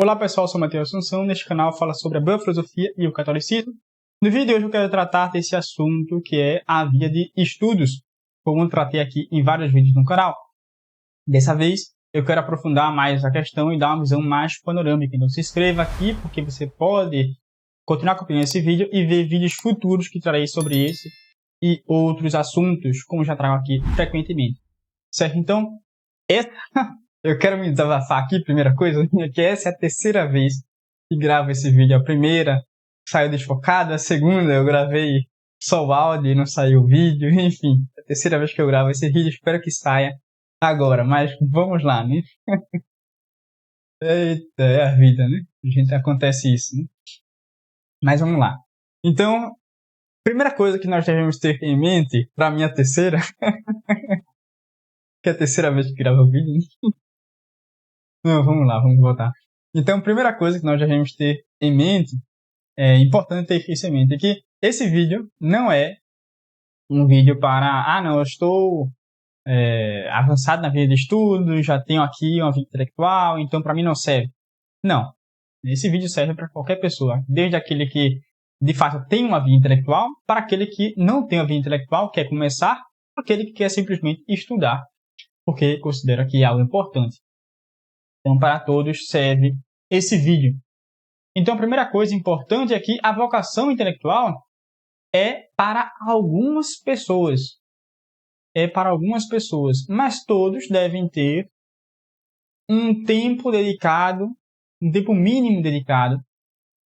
Olá pessoal, sou Matheus Assunção. Neste canal fala sobre a boa filosofia e o catolicismo. No vídeo de hoje eu quero tratar desse assunto que é a via de estudos, como eu tratei aqui em vários vídeos no canal. Dessa vez eu quero aprofundar mais a questão e dar uma visão mais panorâmica. Então se inscreva aqui porque você pode continuar acompanhando esse vídeo e ver vídeos futuros que trarei sobre esse e outros assuntos, como já trago aqui frequentemente. Certo? Então, eu quero me desabafar aqui, primeira coisa, que essa é a terceira vez que gravo esse vídeo. A primeira saiu desfocada, a segunda eu gravei só o áudio e não saiu o vídeo, enfim. É a terceira vez que eu gravo esse vídeo, espero que saia agora, mas vamos lá, né? Eita, é a vida, né? A gente acontece isso, né? Mas vamos lá. Então, primeira coisa que nós devemos ter em mente, para mim a terceira, que é a terceira vez que gravo o vídeo, né? Não, vamos lá, vamos voltar. Então, a primeira coisa que nós devemos ter em mente, é importante ter isso em mente, é que esse vídeo não é um vídeo para, não, eu estou avançado na vida de estudo, já tenho aqui uma vida intelectual, então para mim não serve. Não. Esse vídeo serve para qualquer pessoa, desde aquele que, de fato, tem uma vida intelectual, para aquele que não tem uma vida intelectual, quer começar, para aquele que quer simplesmente estudar, porque considera que é algo importante. Então, para todos serve esse vídeo. Então, a primeira coisa importante é que a vocação intelectual é para algumas pessoas. É para algumas pessoas, mas todos devem ter um tempo dedicado, um tempo mínimo dedicado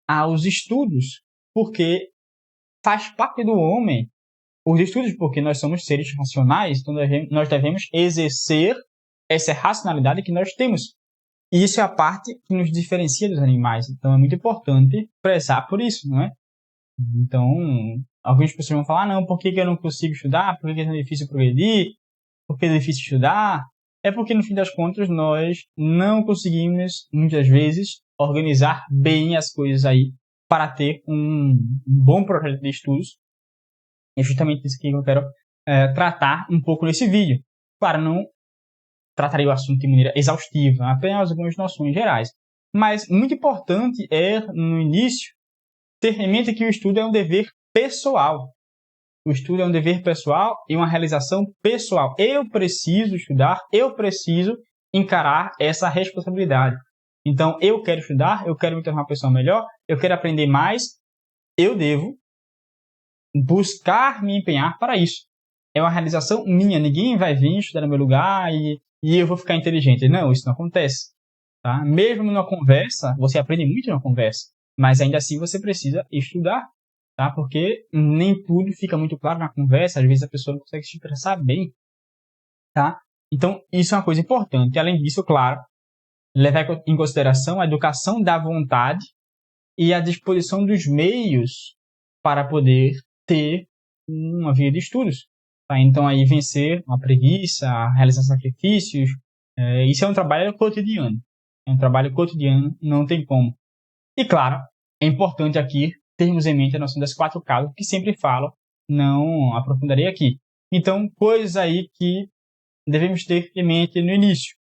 aos estudos, porque faz parte do homem os estudos, porque nós somos seres racionais, então nós devemos exercer essa racionalidade que nós temos. E isso é a parte que nos diferencia dos animais. Então é muito importante prezar por isso, não é? Então, algumas pessoas vão falar, não, por que eu não consigo estudar? Por que é tão difícil progredir? Por que é difícil estudar? É porque, no fim das contas, nós não conseguimos, muitas vezes, organizar bem as coisas aí para ter um bom projeto de estudos. É justamente isso que eu quero tratar um pouco nesse vídeo. Claro, não tratarei o assunto de maneira exaustiva, apenas algumas noções gerais. Mas muito importante é, no início, ter em mente que o estudo é um dever pessoal. O estudo é um dever pessoal e uma realização pessoal. Eu preciso estudar, eu preciso encarar essa responsabilidade. Então, eu quero estudar, eu quero me tornar uma pessoa melhor, eu quero aprender mais, eu devo buscar me empenhar para isso. É uma realização minha, ninguém vai vir estudar no meu lugar e eu vou ficar inteligente. Não, isso não acontece. Tá? Mesmo numa conversa, você aprende muito numa conversa, mas ainda assim você precisa estudar, tá? Porque nem tudo fica muito claro na conversa, às vezes a pessoa não consegue se expressar bem, tá? Então, isso é uma coisa importante. Além disso, claro, levar em consideração a educação da vontade e a disposição dos meios para poder ter uma vida de estudos. Tá? Então, aí vencer a preguiça, realizar sacrifícios, isso é um trabalho cotidiano. É um trabalho cotidiano, não tem como. E, claro, é importante aqui termos em mente a noção das 4 causas, que sempre falo, não aprofundarei aqui. Então, coisas aí que devemos ter em mente no início.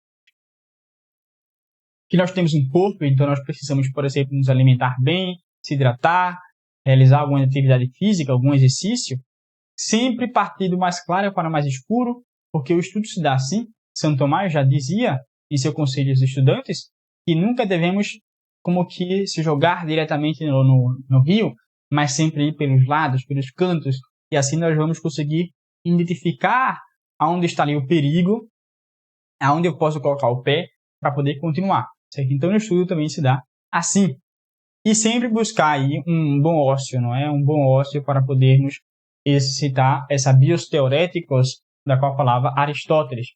Que nós temos um corpo, então nós precisamos, por exemplo, nos alimentar bem, se hidratar, realizar alguma atividade física, algum exercício, sempre partir do mais claro para o mais escuro, porque o estudo se dá assim. São Tomás já dizia em seu conselho aos estudantes que nunca devemos como que se jogar diretamente no rio, mas sempre ir pelos lados, pelos cantos, e assim nós vamos conseguir identificar aonde está ali o perigo, aonde eu posso colocar o pé para poder continuar. Certo? Então, no estudo também se dá assim. E sempre buscar aí um bom ócio, não é? Um bom ócio para podermos exercitar essa bios teoréticos da qual falava Aristóteles,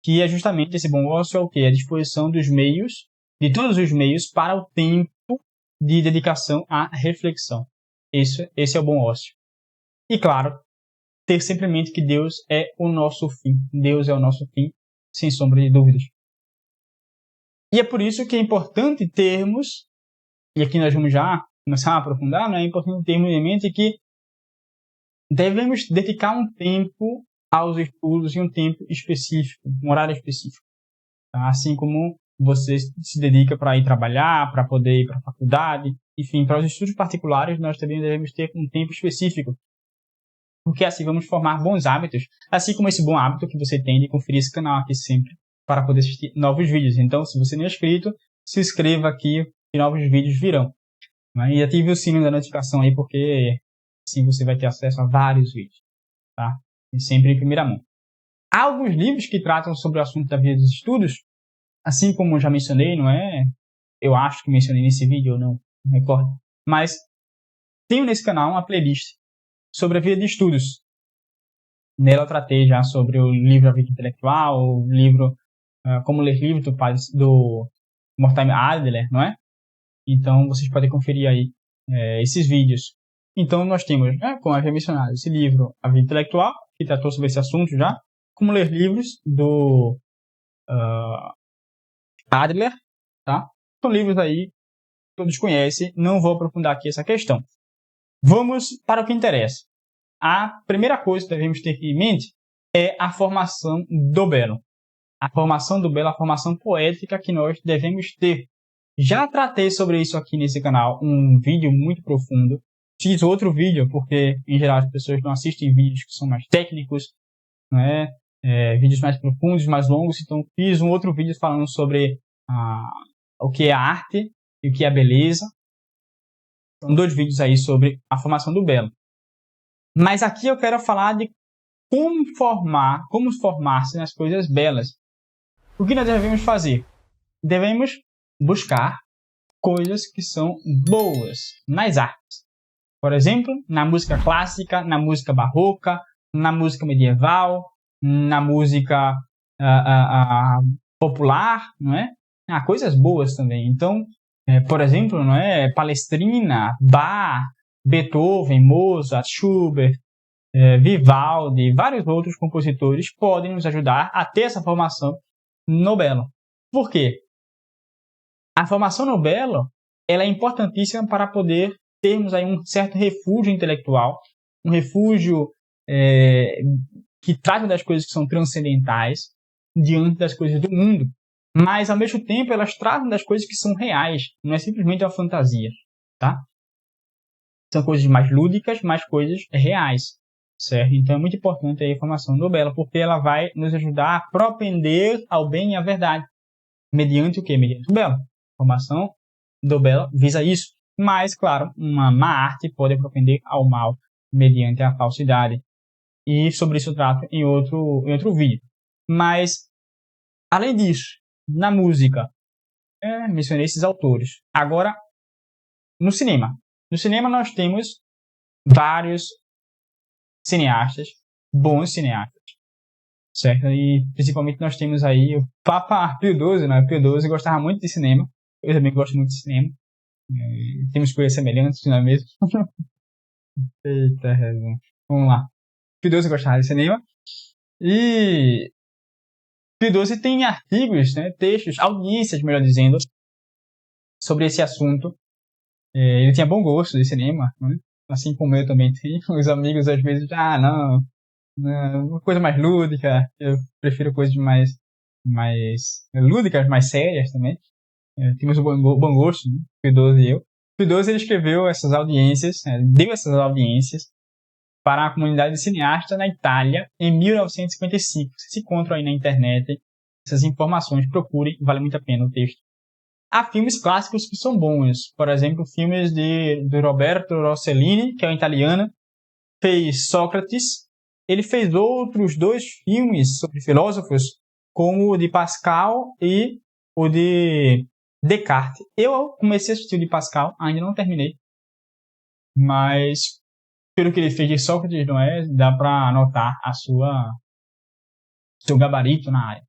que é justamente esse bom ócio, é o quê? A disposição dos meios, de todos os meios, para o tempo de dedicação à reflexão. Esse é o bom ócio. E, claro, ter sempre em mente que Deus é o nosso fim. Deus é o nosso fim, sem sombra de dúvidas. E é por isso que é importante termos, e aqui nós vamos já começar a aprofundar, é importante termos em mente que devemos dedicar um tempo aos estudos e um tempo específico, um horário específico. Tá? Assim como você se dedica para ir trabalhar, para poder ir para a faculdade, enfim, para os estudos particulares, nós também devemos ter um tempo específico, porque assim vamos formar bons hábitos, assim como esse bom hábito que você tem de conferir esse canal aqui sempre para poder assistir novos vídeos. Então, se você não é inscrito, se inscreva aqui e novos vídeos virão. E ative o sino da notificação aí, porque assim você vai ter acesso a vários vídeos, tá? E sempre em primeira mão. Há alguns livros que tratam sobre o assunto da vida dos estudos, assim como eu já mencionei, não é? Eu acho que mencionei nesse vídeo, eu não me recordo. Mas tenho nesse canal uma playlist sobre a vida de estudos. Nela eu tratei já sobre o livro A Vida Intelectual, o livro Como Ler Livros do Mortimer Adler, não é? Então vocês podem conferir aí esses vídeos. Então nós temos, como eu já mencionado, esse livro A Vida Intelectual, que tratou sobre esse assunto já, Como Ler Livros do Adler, tá? São livros aí que todos conhecem, não vou aprofundar aqui essa questão. Vamos para o que interessa. A primeira coisa que devemos ter em mente é a formação do belo. A formação do belo, a formação poética que nós devemos ter. Já tratei sobre isso aqui nesse canal, um vídeo muito profundo. Fiz outro vídeo, porque em geral as pessoas não assistem vídeos que são mais técnicos, não é? Vídeos mais profundos, mais longos. Então fiz um outro vídeo falando sobre o que é a arte e o que é a beleza. São 2 vídeos aí sobre a formação do belo. Mas aqui eu quero falar de como formar-se nas coisas belas. O que nós devemos fazer? Devemos buscar coisas que são boas nas artes. Por exemplo, na música clássica, na música barroca, na música medieval, na música popular, não é? Há coisas boas também. Então, por exemplo, não é? Palestrina, Bach, Beethoven, Mozart, Schubert, Vivaldi, vários outros compositores podem nos ajudar a ter essa formação no belo. Por quê? A formação no belo ela é importantíssima para poder termos aí um certo refúgio intelectual, um refúgio que trata das coisas que são transcendentais diante das coisas do mundo, mas ao mesmo tempo elas tratam das coisas que são reais, não é simplesmente uma fantasia, tá? São coisas mais lúdicas, mas coisas reais, certo? Então é muito importante a formação do belo, porque ela vai nos ajudar a propender ao bem e à verdade. Mediante o quê? Mediante o belo. A formação do belo visa isso. Mas, claro, uma má arte pode propender ao mal mediante a falsidade. E sobre isso eu trato em outro vídeo. Mas, além disso, na música, mencionei esses autores. Agora, no cinema. No cinema nós temos vários cineastas, bons cineastas, certo? E principalmente nós temos aí o Papa Pio XII, né? Pio XII gostava muito de cinema, eu também gosto muito de cinema. Temos coisas semelhantes, não é mesmo? Eita, vamos lá. Pio XII gostava de cinema e Pio XII tem artigos, né, textos, audiências, melhor dizendo, sobre esse assunto. Ele tinha bom gosto de cinema, né? Assim como eu também tenho. Os amigos às vezes, não, uma coisa mais lúdica, eu prefiro coisas mais lúdicas, mais sérias também. Temos um bom gosto, né? Pio XII e eu. Pio XII ele escreveu essas audiências, deu essas audiências para a comunidade de cineasta na Itália em 1955. Vocês se encontram aí na internet essas informações, procurem, vale muito a pena o texto. Há filmes clássicos que são bons, por exemplo, filmes de Roberto Rossellini, que é um italiano, fez Sócrates. Ele fez outros 2 filmes sobre filósofos, como o de Pascal e o de Descartes. Eu comecei a assistir o de Pascal, ainda não terminei, mas pelo que ele fez de Sócrates, não é? Dá para anotar seu gabarito na área.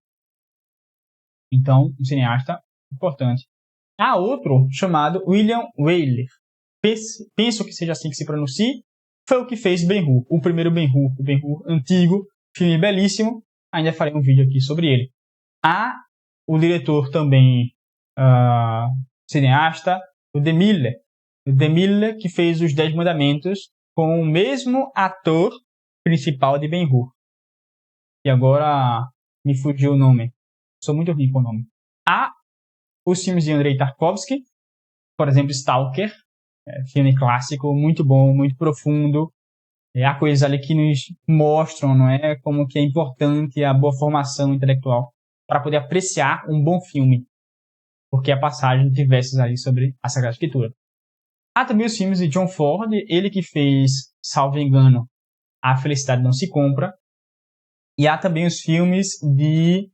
Então, um cineasta importante. Há outro chamado William Wyler. Penso que seja assim que se pronuncie. Foi o que fez Ben-Hur, o primeiro Ben-Hur, o Ben-Hur antigo, filme belíssimo. Ainda farei um vídeo aqui sobre ele. Há o diretor também, cineasta, o De Mille. O De Mille que fez os 10 Mandamentos com o mesmo ator principal de Ben-Hur. E agora me fugiu o nome. Sou muito ruim com o nome. Há os filmes de Andrei Tarkovsky, por exemplo, Stalker, filme clássico, muito bom, muito profundo. Há coisas ali que nos mostram, não é, como que é importante a boa formação intelectual para poder apreciar um bom filme, porque há passagens diversas ali sobre a Sagrada Escritura. Há também os filmes de John Ford, ele que fez, salvo engano, A Felicidade Não Se Compra. E há também os filmes de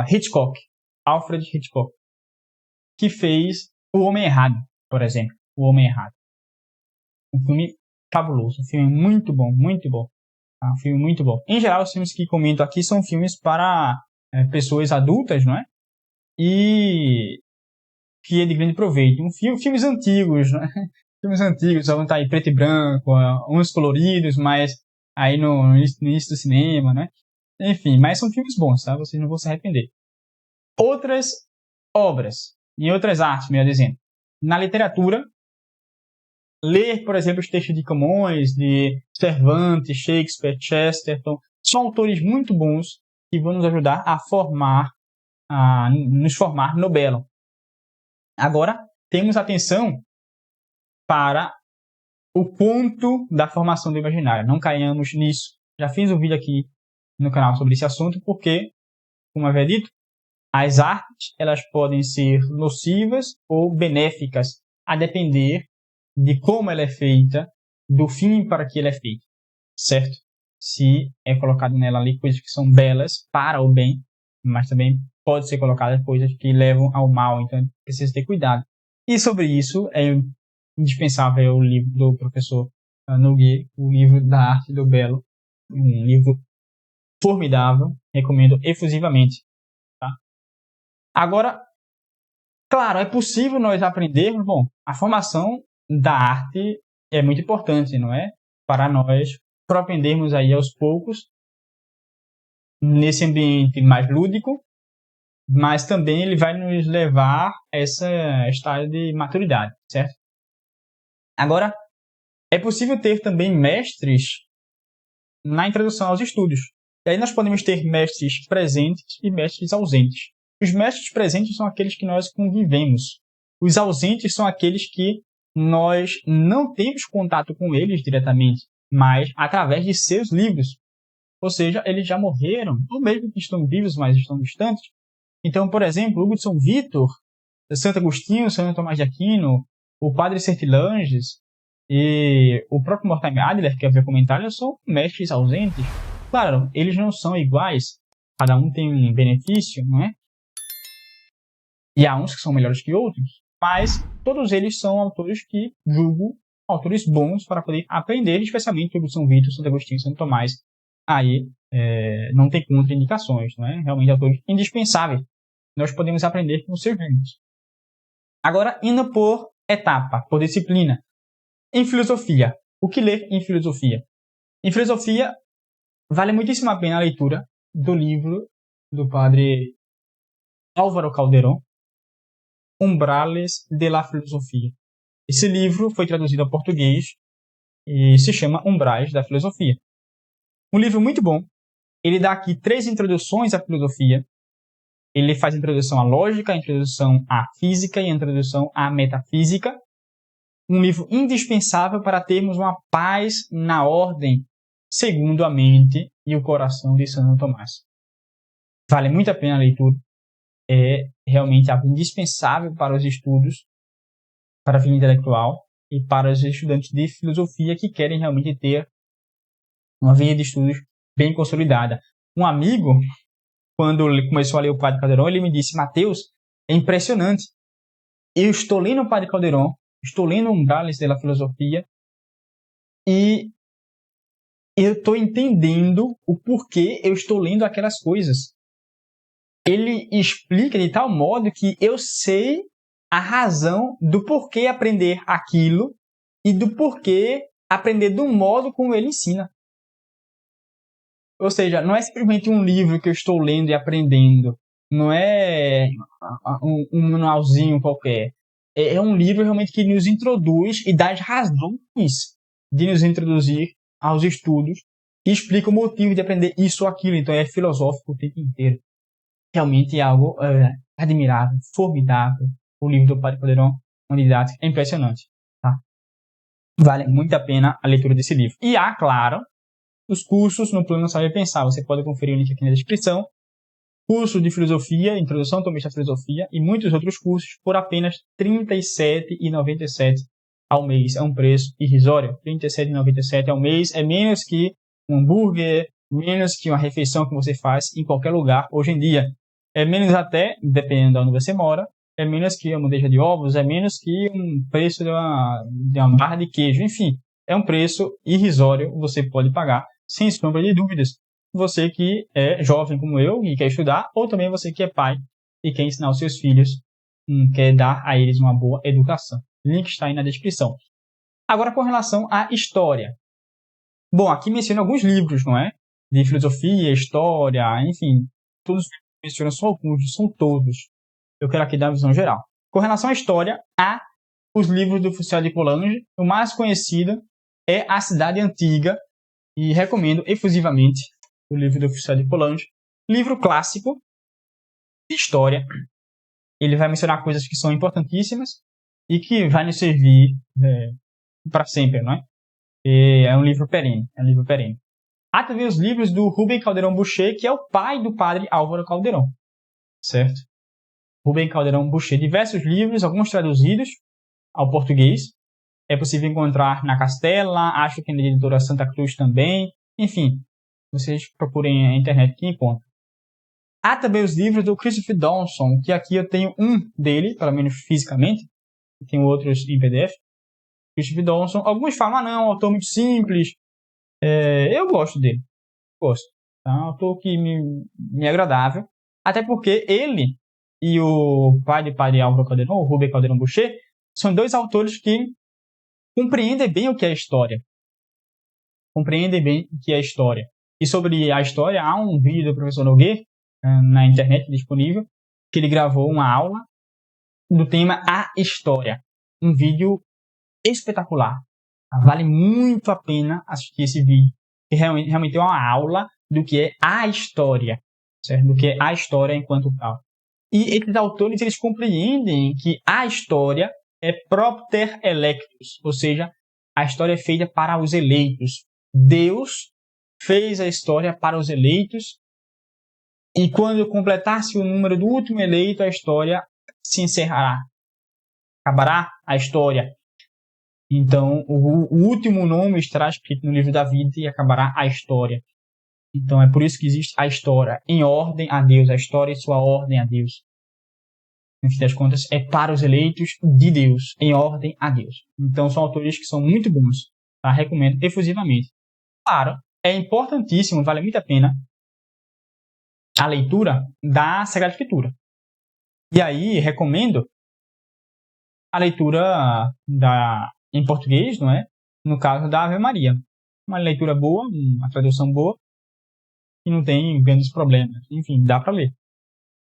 Hitchcock, Alfred Hitchcock, que fez O Homem Errado, por exemplo. O Homem Errado. Um filme fabuloso, um filme muito bom, muito bom. Um filme muito bom. Em geral, os filmes que comento aqui são filmes para pessoas adultas, não é? E que é de grande proveito. Filmes antigos, né? Filmes antigos, vão estar aí preto e branco, uns coloridos, mas aí no início do cinema, né? Enfim, mas são filmes bons, tá? Vocês não vão se arrepender. Outras obras, em outras artes, melhor dizendo. Na literatura, ler, por exemplo, os textos de Camões, de Cervantes, Shakespeare, Chesterton, são autores muito bons que vão nos ajudar a nos formar no belo. Agora, temos atenção para o ponto da formação do imaginário. Não caiamos nisso. Já fiz um vídeo aqui no canal sobre esse assunto, porque, como havia dito, as artes elas podem ser nocivas ou benéficas, a depender de como ela é feita, do fim para que ela é feita, certo? Se é colocado nela ali coisas que são belas para o bem, mas também pode ser colocado coisas que levam ao mal, então precisa ter cuidado. E sobre isso é indispensável o livro do professor Nogueira, o livro da Arte do Belo, um livro formidável, recomendo efusivamente. Tá? Agora, claro, é possível nós aprendermos, bom, a formação da arte é muito importante, não é? Para nós propendermos aí aos poucos nesse ambiente mais lúdico, mas também ele vai nos levar a essa estágio de maturidade, certo? Agora, é possível ter também mestres na introdução aos estudos. E aí nós podemos ter mestres presentes e mestres ausentes. Os mestres presentes são aqueles que nós convivemos. Os ausentes são aqueles que nós não temos contato com eles diretamente, mas através de seus livros. Ou seja, eles já morreram, ou mesmo que estão vivos, mas estão distantes. Então, por exemplo, Hugo de São Vítor, Santo Agostinho, Santo Tomás de Aquino, o Padre Sertilanges e o próprio Mortimer Adler, que havia comentado, são mestres ausentes. Claro, eles não são iguais, cada um tem um benefício, não é? E há uns que são melhores que outros, mas todos eles são autores que julgo autores bons para poder aprender, especialmente Hugo de São Vítor, Santo Agostinho, Santo Tomás. Aí não tem contraindicações, não é? Realmente autores indispensáveis. Nós podemos aprender com seus livros. Agora, indo por etapa, por disciplina. Em filosofia, o que ler em filosofia? Em filosofia, vale muitíssimo a pena a leitura do livro do padre Álvaro Calderón, Umbrales de la Filosofia. Esse livro foi traduzido ao português e se chama Umbrais da Filosofia. Um livro muito bom. Ele dá aqui 3 introduções à filosofia. Ele faz a introdução à lógica, a introdução à física e a introdução à metafísica. Um livro indispensável para termos uma paz na ordem, segundo a mente e o coração de Santo Tomás. Vale muito a pena a leitura. É realmente algo indispensável para os estudos, para a vida intelectual e para os estudantes de filosofia que querem realmente ter uma vida de estudos bem consolidada. Um amigo, quando ele começou a ler o Padre Calderón, ele me disse: Mateus, é impressionante. Eu estou lendo o Padre Calderón, estou lendo Umbrales de la Filosofia e eu estou entendendo o porquê eu estou lendo aquelas coisas. Ele explica de tal modo que eu sei a razão do porquê aprender aquilo e do porquê aprender do modo como ele ensina. Ou seja, não é simplesmente um livro que eu estou lendo e aprendendo. Não é um manualzinho qualquer. É um livro realmente que nos introduz e dá as razões de nos introduzir aos estudos e explica o motivo de aprender isso ou aquilo. Então é filosófico o tempo inteiro. Realmente é algo admirável, formidável. O livro do Padre Caldeirão, uma didática impressionante. Tá? Vale muito a pena a leitura desse livro. E há, claro, os cursos no Plano Saber Pensar. Você pode conferir o link aqui na descrição. Curso de filosofia, introdução tomista à filosofia e muitos outros cursos por apenas R$ 37,97 ao mês. É um preço irrisório. R$ 37,97 ao mês é menos que um hambúrguer, menos que uma refeição que você faz em qualquer lugar hoje em dia. É menos até, dependendo de onde você mora, é menos que uma bandeja de ovos, é menos que um preço de uma barra de queijo. Enfim, é um preço irrisório que você pode pagar, sem sombra de dúvidas. Você que é jovem como eu e quer estudar, ou também você que é pai e quer ensinar os seus filhos, quer dar a eles uma boa educação. O link está aí na descrição. Agora, com relação à história. Bom, aqui menciona alguns livros, não é? De filosofia, história, enfim. Todos mencionam só alguns, são todos. Eu quero aqui dar uma visão geral. Com relação à história, há os livros do Fucel de Coulanges. O mais conhecido é A Cidade Antiga, e recomendo efusivamente o livro do Fucel de Coulanges. Livro clássico de história. Ele vai mencionar coisas que são importantíssimas e que vai nos servir para sempre, não é? É um livro perene. Há também os livros do Rubem Caldeirão Boucher, que é o pai do padre Álvaro Caldeirão, certo? Rubem Caldeirão Boucher, diversos livros, alguns traduzidos ao português. É possível encontrar na Castela, acho que na editora Santa Cruz também. Enfim, vocês procurem a internet que encontram. Há também os livros do Christopher Dawson, que aqui eu tenho um dele, pelo menos fisicamente. Tenho outros em PDF. Christopher Dawson. Alguns falam, não, é um autor muito simples. Eu gosto dele. Gosto. É um autor que me é agradável. Até porque ele e o pai de padre Álvaro Caldeirão, o Rubem Caldeirão Boucher, são dois autores que compreendem bem o que é história. E sobre a história, há um vídeo do professor Nogueira na internet disponível, que ele gravou uma aula do tema A História. Um vídeo espetacular. Vale muito a pena assistir esse vídeo, que realmente é uma aula do que é a história, certo? Do que é a história enquanto tal. E esses autores, eles compreendem que a história é propter electus, ou seja, a história é feita para os eleitos. Deus fez a história para os eleitos, e quando completasse o número do último eleito, a história se encerrará. Acabará a história. Então, o último nome estará escrito no livro da vida e acabará a história. Então, é por isso que existe a história em ordem a Deus, a história em sua ordem a Deus. No fim das contas, é para os eleitos de Deus, em ordem a Deus. Então, são autores que são muito bons. Tá? Recomendo efusivamente. Claro, é importantíssimo, vale muito a pena a leitura da Sagrada Escritura. E aí, recomendo a leitura em português, não é? No caso da Ave Maria. Uma leitura boa, uma tradução boa, e não tem grandes problemas. Enfim, dá para ler.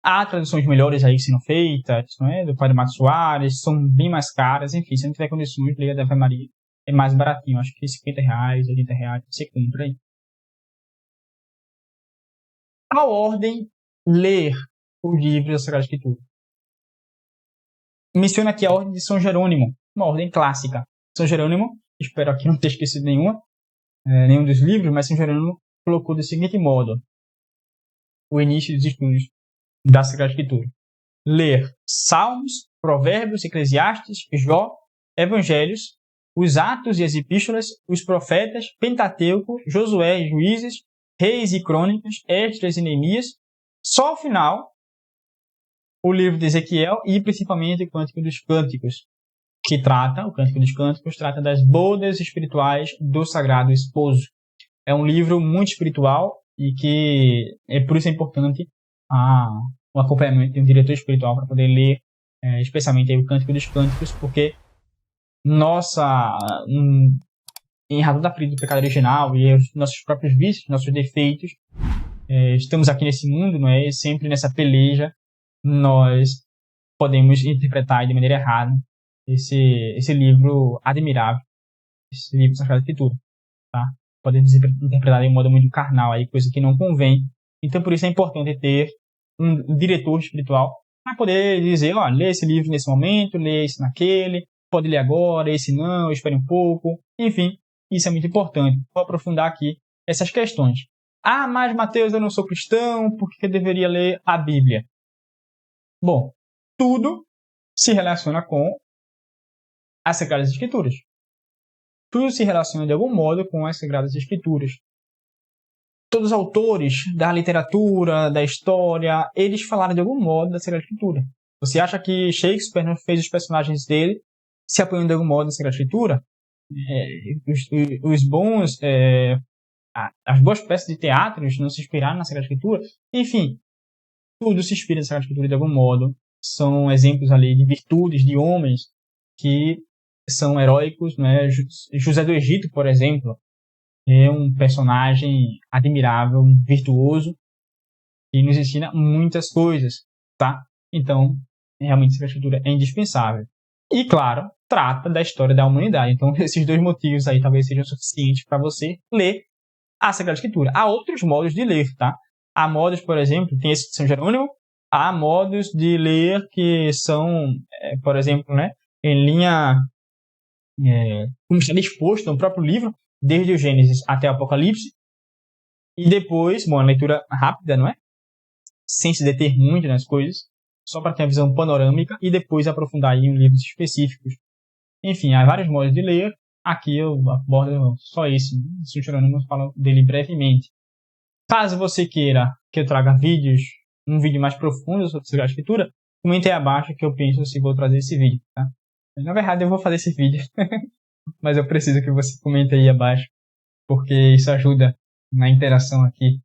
Há traduções melhores aí sendo feitas, não é? Do Padre Matos Soares, são bem mais caras. Enfim, se não tiver condições, leia da Ave Maria. É mais baratinho, acho que R$50, R$80, você compra aí. Qual ordem ler os livros da Sagrada Escritura? Menciona aqui a ordem de São Jerônimo, uma ordem clássica. São Jerônimo, espero aqui não ter esquecido nenhum dos livros, mas São Jerônimo colocou do seguinte modo o início dos estudos da Sagrada Escritura. Ler Salmos, Provérbios, Eclesiastes, Jó, Evangelhos, os Atos e as Epístolas, os Profetas, Pentateuco, Josué e Juízes, Reis e Crônicas, Esdras e Neemias, só ao final o livro de Ezequiel e principalmente o Cântico dos Cânticos, o Cântico dos Cânticos trata das bodas espirituais do Sagrado Esposo. É um livro muito espiritual e que por isso é importante o acompanhamento de um diretor espiritual para poder ler, especialmente aí, o Cântico dos Cânticos, porque em razão da ferida do pecado original e os nossos próprios vícios, nossos defeitos, estamos aqui nesse mundo, não é? Sempre nessa peleja, nós podemos interpretar de maneira errada esse livro admirável, esse livro da Sagrada Escritura, tá? Podemos interpretar de um modo muito carnal, aí, coisa que não convém. Então, por isso é importante ter um diretor espiritual para poder dizer, ó, lê esse livro nesse momento, lê esse naquele, pode ler agora, esse não, espere um pouco. Enfim, isso é muito importante. Vou aprofundar aqui essas questões. Ah, mas Mateus, eu não sou cristão, por que eu deveria ler a Bíblia? Bom, tudo se relaciona com as Sagradas Escrituras. Tudo se relaciona de algum modo com as Sagradas Escrituras. Todos os autores da literatura, da história, eles falaram de algum modo da Sagrada Escritura. Você acha que Shakespeare não fez os personagens dele se apoiando de algum modo na Sagrada Escritura? As boas peças de teatro não se inspiraram na Sagrada Escritura? Enfim, tudo se inspira na Sagrada Escritura de algum modo. São exemplos ali de virtudes de homens que são heróicos, né? José do Egito, por exemplo, é um personagem admirável, virtuoso, que nos ensina muitas coisas, tá? Então, realmente, a Sagrada Escritura é indispensável. E, claro, trata da história da humanidade. Então, esses dois motivos aí talvez sejam suficientes para você ler a Sagrada Escritura. Há outros modos de ler, tá? Há modos, por exemplo, tem esse de São Jerônimo, há modos de ler que são, por exemplo, né, em linha, como está disposto no próprio livro, desde o Gênesis até o Apocalipse, e depois, bom, a leitura rápida, não é? Sem se deter muito nas coisas, só para ter uma visão panorâmica, e depois aprofundar em livros específicos. Enfim, há vários modos de ler. Aqui eu abordo só esse. São Jerônimo fala dele brevemente. Caso você queira que eu traga um vídeo mais profundo sobre a Sagrada Escritura, comente aí abaixo que eu penso se vou trazer esse vídeo, tá? Na verdade, eu vou fazer esse vídeo, mas eu preciso que você comente aí abaixo, porque isso ajuda na interação aqui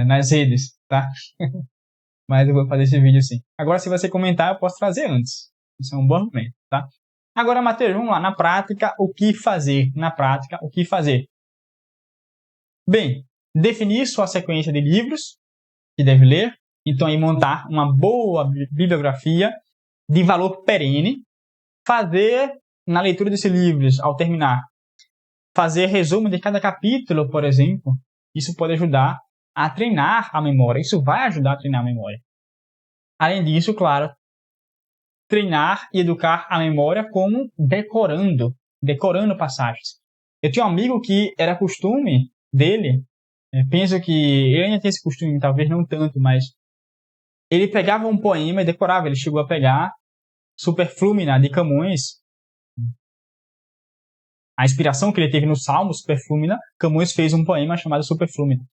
nas redes, tá? Mas eu vou fazer esse vídeo sim. Agora, se você comentar, eu posso trazer antes. Isso é um bom argumento, tá? Agora, Matheus, vamos lá. Na prática, o que fazer? Na prática, o que fazer? Bem, definir sua sequência de livros que deve ler. Então, aí montar uma boa bibliografia de valor perene. Fazer, na leitura desses livros, ao terminar, fazer resumo de cada capítulo, por exemplo. Isso pode ajudar a treinar a memória. Isso vai ajudar a treinar a memória. Além disso, claro, treinar e educar a memória como decorando passagens. Eu tinha um amigo que era costume dele, penso que ele ainda tem esse costume, talvez não tanto, mas ele pegava um poema e decorava. Ele chegou a pegar Superflumina, de Camões. A inspiração que ele teve no Salmo Superflumina, Camões fez um poema chamado Superflumina.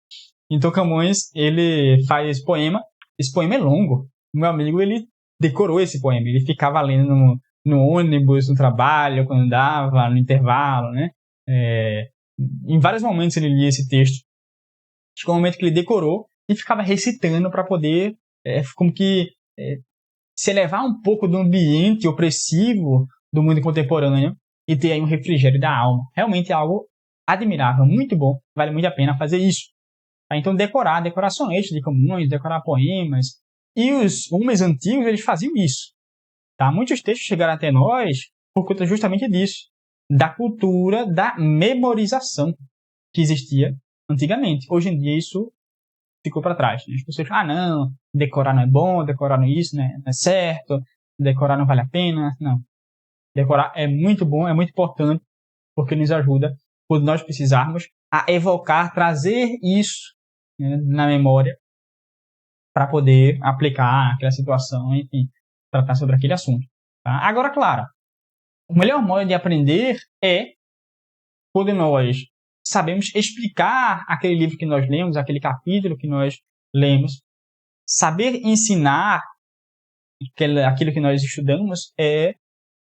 Então Camões, ele faz esse poema é longo. O meu amigo, ele decorou esse poema, ele ficava lendo no ônibus, no trabalho, quando andava, no intervalo, né? Em vários momentos ele lia esse texto. Chegou um momento que ele decorou e ficava recitando para poder, como que, se elevar um pouco do ambiente opressivo do mundo contemporâneo e ter aí um refrigério da alma. Realmente é algo admirável, muito bom, vale muito a pena fazer isso. Então, decorar sonetos de Camões, decorar poemas. E os homens antigos, eles faziam isso. Tá? Muitos textos chegaram até nós por conta justamente disso. Da cultura da memorização que existia antigamente. Hoje em dia, isso ficou para trás. As pessoas falam, não, decorar não é bom, decorar não é isso, né? Não é certo, decorar não vale a pena. Não. Decorar é muito bom, é muito importante, porque nos ajuda, quando nós precisarmos, a evocar, trazer isso, né, na memória para poder aplicar aquela situação, enfim, tratar sobre aquele assunto. Tá? Agora, claro, o melhor modo de aprender é quando nós sabemos explicar aquele livro que nós lemos, aquele capítulo que nós lemos. Saber ensinar aquilo que nós estudamos é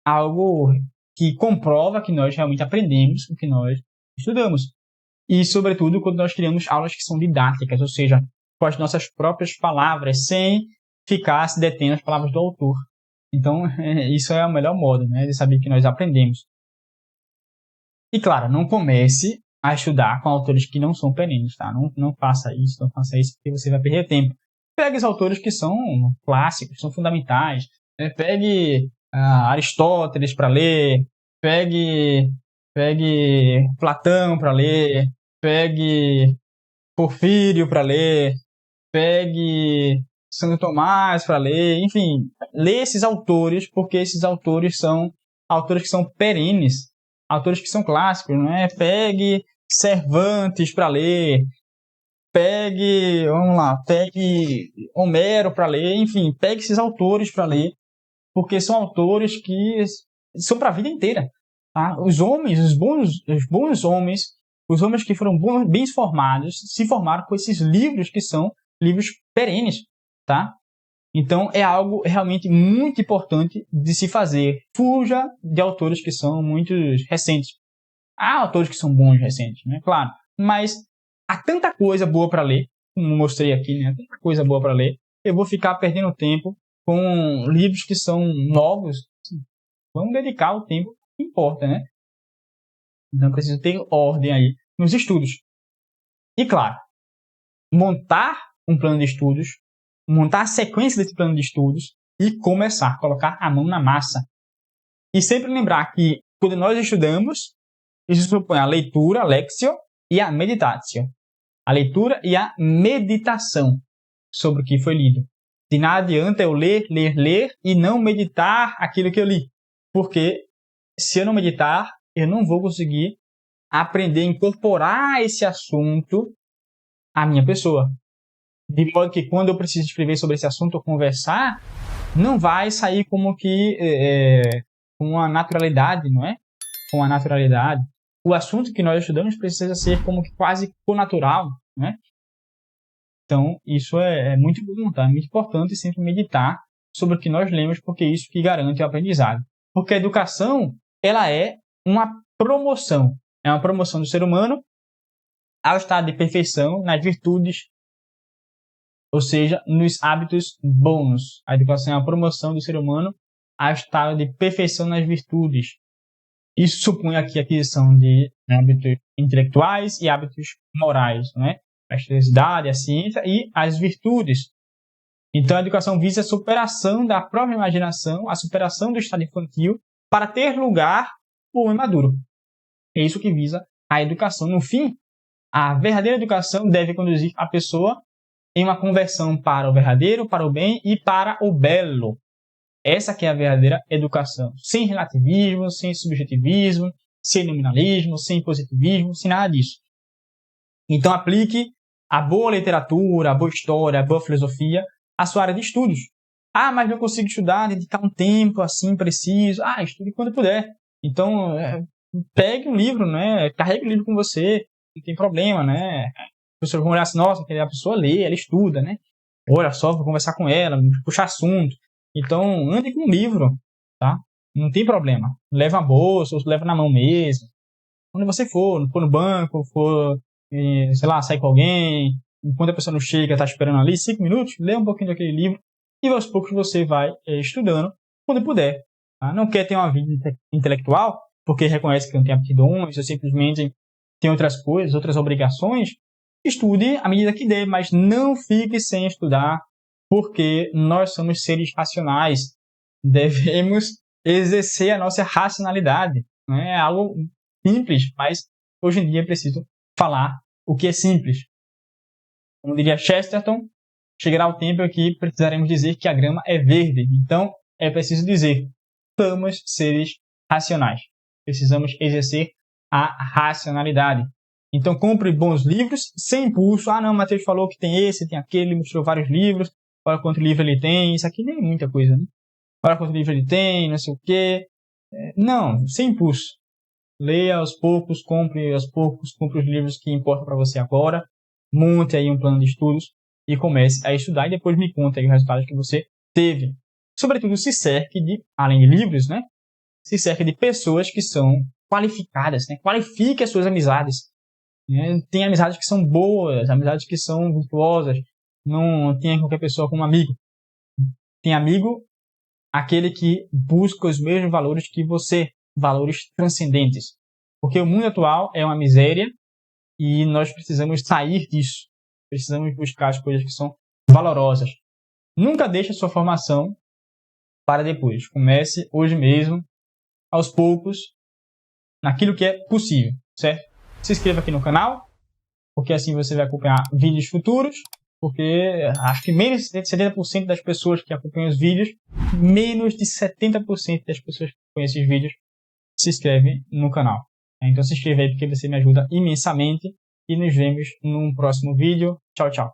algo que comprova que nós realmente aprendemos o que nós estudamos. E, sobretudo, quando nós criamos aulas que são didáticas, ou seja, com as nossas próprias palavras, sem ficar se detendo nas palavras do autor. Então, isso é o melhor modo, né, de saber que nós aprendemos. E, claro, não comece a estudar com autores que não são perenes, tá? Não faça isso, porque você vai perder tempo. Pegue os autores que são clássicos, são fundamentais. Né? Pegue Aristóteles para ler, pegue Platão para ler, pegue Porfírio para ler, pegue Santo Tomás para ler, enfim, ler esses autores, porque esses autores são autores que são perenes, autores que são clássicos, não é? Pegue Cervantes para ler, pegue Homero para ler, enfim, pegue esses autores para ler, porque são autores que são para a vida inteira. Tá? Os bons homens, os homens que foram bem formados, se formaram com esses livros que são livros perenes, tá? Então, é algo realmente muito importante de se fazer. Fuja de autores que são muito recentes. Há autores que são bons recentes, né? Claro. Mas há tanta coisa boa para ler, como mostrei aqui, né? Tanta coisa boa para ler. Eu vou ficar perdendo tempo com livros que são novos. Vamos dedicar o tempo que importa, né? Então, preciso ter ordem aí nos estudos. E, claro, montar um plano de estudos, montar a sequência desse plano de estudos e começar a colocar a mão na massa. E sempre lembrar que, quando nós estudamos, isso supõe a leitura, a lexio, e a meditatio. A leitura e a meditação sobre o que foi lido. De nada adianta eu ler e não meditar aquilo que eu li. Porque se eu não meditar, eu não vou conseguir aprender a incorporar esse assunto à minha pessoa. De modo que quando eu preciso escrever sobre esse assunto ou conversar, não vai sair como que com uma naturalidade, não é? Com a naturalidade. O assunto que nós estudamos precisa ser como que quase connatural, né? Então, isso é muito bom, tá? É muito importante sempre meditar sobre o que nós lemos, porque é isso que garante o aprendizado. Porque a educação, ela é uma promoção. É uma promoção do ser humano ao estado de perfeição nas virtudes, ou seja, nos hábitos bons. A educação é uma promoção do ser humano ao estado de perfeição nas virtudes. Isso supõe aqui a aquisição de hábitos intelectuais e hábitos morais, né? A estudiosidade, a ciência e as virtudes. Então, a educação visa a superação da própria imaginação, a superação do estado infantil, para ter lugar o homem maduro. É isso que visa a educação. No fim, a verdadeira educação deve conduzir a pessoa em uma conversão para o verdadeiro, para o bem e para o belo. Essa que é a verdadeira educação. Sem relativismo, sem subjetivismo, sem nominalismo, sem positivismo, sem nada disso. Então aplique a boa literatura, a boa história, a boa filosofia à sua área de estudos. Ah, mas não consigo estudar, dedicar um tempo assim preciso. Ah, estude quando puder. Então, pegue um livro, né? Carregue o livro com você, não tem problema, né? As pessoas vão olhar assim, nossa, a pessoa lê, ela estuda, né? Olha só, vou conversar com ela, puxar assunto. Então, ande com um livro, tá? Não tem problema. Leva na bolsa, ou leva na mão mesmo. Quando você for no banco, sei lá, sair com alguém, enquanto a pessoa não chega, tá esperando ali 5 minutos, lê um pouquinho daquele livro e aos poucos você vai estudando quando puder. Tá? Não quer ter uma vida intelectual, porque reconhece que não tem aptidões, ou simplesmente tem outras coisas, outras obrigações, estude à medida que dê, mas não fique sem estudar, porque nós somos seres racionais. Devemos exercer a nossa racionalidade. Não é algo simples, mas hoje em dia é preciso falar o que é simples. Como diria Chesterton, chegará o tempo em que precisaremos dizer que a grama é verde. Então, é preciso dizer, somos seres racionais. Precisamos exercer a racionalidade. Então, compre bons livros, sem impulso. Ah, não, o Matheus falou que tem esse, tem aquele, ele mostrou vários livros. Olha quanto livro ele tem. Isso aqui nem é muita coisa, né? Olha quanto livro ele tem, não sei o quê. Não, sem impulso. Leia aos poucos, compre os livros que importam para você agora. Monte aí um plano de estudos e comece a estudar. E depois me conte aí os resultados que você teve. Sobretudo, se cerque de, além de livros, né? Se cerque de pessoas que são qualificadas, né? Qualifique as suas amizades. Tem amizades que são boas, amizades que são virtuosas. Não tenha qualquer pessoa como amigo. Tem amigo aquele que busca os mesmos valores que você, valores transcendentes. Porque o mundo atual é uma miséria e nós precisamos sair disso. Precisamos buscar as coisas que são valorosas. Nunca deixe a sua formação para depois. Comece hoje mesmo, aos poucos, naquilo que é possível, certo? Se inscreva aqui no canal, porque assim você vai acompanhar vídeos futuros. porque acho que menos de 70% das pessoas que acompanham os vídeos, menos de 70% das pessoas que acompanham esses vídeos se inscrevem no canal. Então se inscreva aí porque você me ajuda imensamente e nos vemos num próximo vídeo. Tchau, tchau.